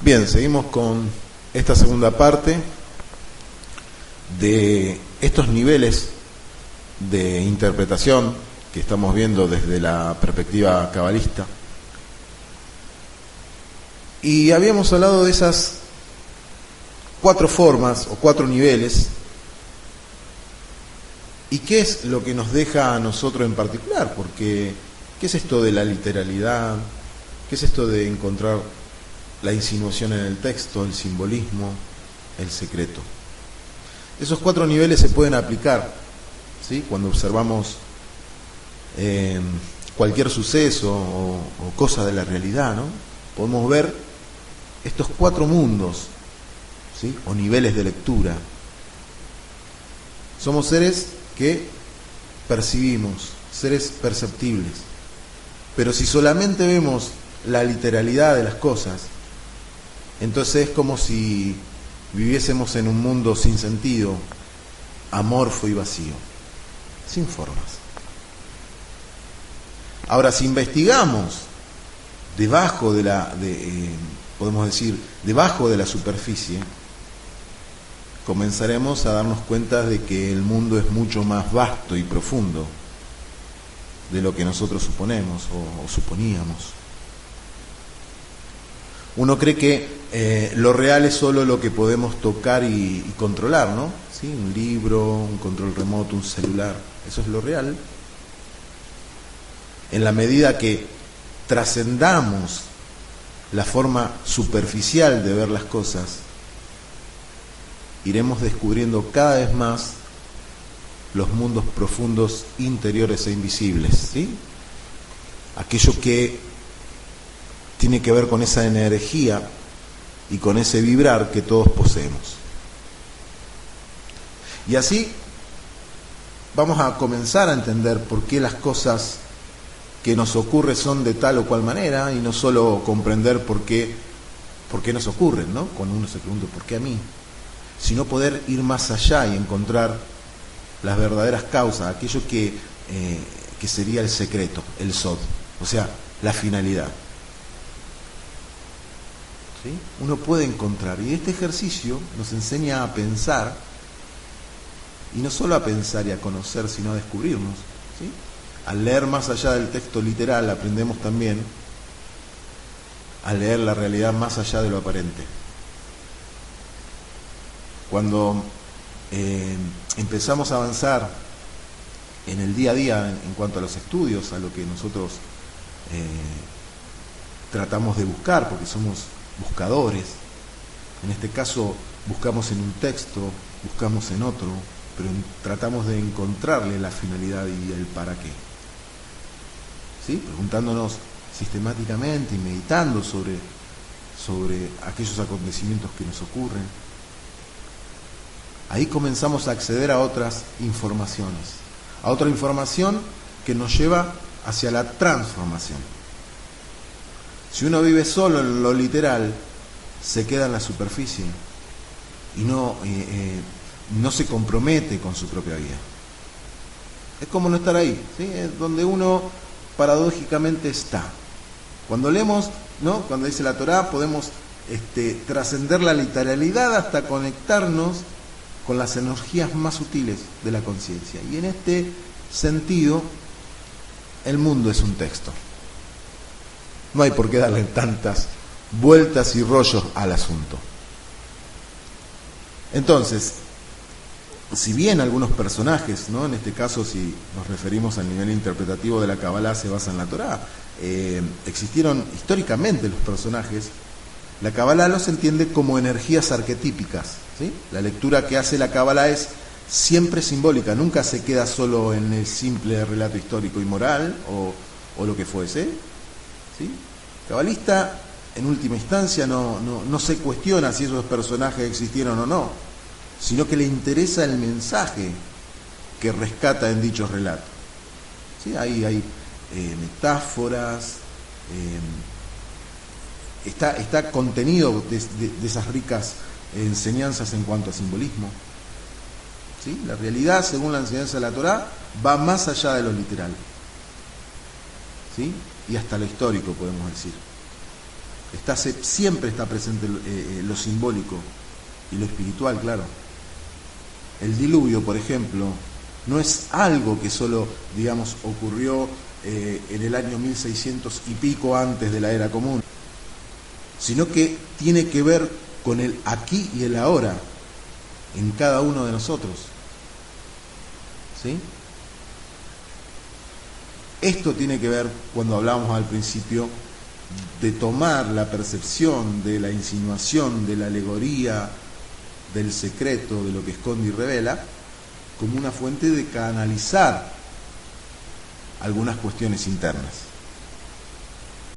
Bien, seguimos con esta segunda parte de estos niveles de interpretación que estamos viendo desde la perspectiva cabalista. Y habíamos hablado de esas 4 formas o 4 niveles. ¿Y qué es lo que nos deja a nosotros en particular? Porque, ¿qué es esto de la literalidad? ¿Qué es esto de encontrar la insinuación en el texto, el simbolismo, el secreto? Esos 4 niveles se pueden aplicar, ¿sí? Cuando observamos cualquier suceso o cosa de la realidad, ¿no? Podemos ver estos 4 mundos, ¿sí? O niveles de lectura. Somos seres que percibimos, seres perceptibles. Pero si solamente vemos la literalidad de las cosas, entonces es como si viviésemos en un mundo sin sentido, amorfo y vacío, sin formas. Ahora, si investigamos debajo de podemos decir, debajo de la superficie, comenzaremos a darnos cuenta de que el mundo es mucho más vasto y profundo de lo que nosotros suponemos o suponíamos. Uno cree que lo real es solo lo que podemos tocar y controlar, ¿no? ¿Sí? Un libro, un control remoto, un celular, eso es lo real. En la medida que trascendamos la forma superficial de ver las cosas, iremos descubriendo cada vez más los mundos profundos, interiores e invisibles, ¿sí? Aquello que tiene que ver con esa energía y con ese vibrar que todos poseemos. Y así vamos a comenzar a entender por qué las cosas que nos ocurren son de tal o cual manera, y no solo comprender por qué nos ocurren, ¿no? Cuando uno se pregunta ¿por qué a mí? Sino poder ir más allá y encontrar las verdaderas causas, aquello que sería el secreto, el sod, o sea, la finalidad. ¿Sí? Uno puede encontrar, y este ejercicio nos enseña a pensar, y no solo a pensar y a conocer, sino a descubrirnos. ¿Sí? Al leer más allá del texto literal, aprendemos también a leer la realidad más allá de lo aparente. Cuando empezamos a avanzar en el día a día en cuanto a los estudios, a lo que nosotros tratamos de buscar, porque somos buscadores, en este caso buscamos en un texto, buscamos en otro, pero tratamos de encontrarle la finalidad y el para qué. ¿Sí? Preguntándonos sistemáticamente y meditando sobre aquellos acontecimientos que nos ocurren. Ahí comenzamos a acceder a otras informaciones, a otra información que nos lleva hacia la transformación. Si uno vive solo en lo literal, se queda en la superficie y no se compromete con su propia vida. Es como no estar ahí, ¿sí? Es donde uno paradójicamente está. Cuando leemos, ¿no? Cuando dice la Torá, podemos trascender la literalidad hasta conectarnos con las energías más sutiles de la conciencia. Y en este sentido, el mundo es un texto. No hay por qué darle tantas vueltas y rollos al asunto. Entonces, si bien algunos personajes, ¿no? En este caso, si nos referimos al nivel interpretativo de la Kabbalah, se basa en la Torá, existieron históricamente los personajes, la Kabbalah los entiende como energías arquetípicas, ¿sí? La lectura que hace la Kabbalah es siempre simbólica, nunca se queda solo en el simple relato histórico y moral o lo que fuese, ¿sí? Cabalista, en última instancia, no se cuestiona si esos personajes existieron o no, sino que le interesa el mensaje que rescata en dichos relatos. ¿Sí? Ahí hay metáforas, está contenido de esas ricas enseñanzas en cuanto a simbolismo. ¿Sí? La realidad, según la enseñanza de la Torá, va más allá de lo literal. ¿Sí? Y hasta lo histórico, podemos decir. Siempre está presente lo simbólico y lo espiritual, claro. El diluvio, por ejemplo, no es algo que solo, digamos, ocurrió en el año 1600 y pico antes de la era común, sino que tiene que ver con el aquí y el ahora en cada uno de nosotros. ¿Sí? Esto tiene que ver, cuando hablábamos al principio, de tomar la percepción de la insinuación, de la alegoría, del secreto, de lo que esconde y revela, como una fuente de canalizar algunas cuestiones internas.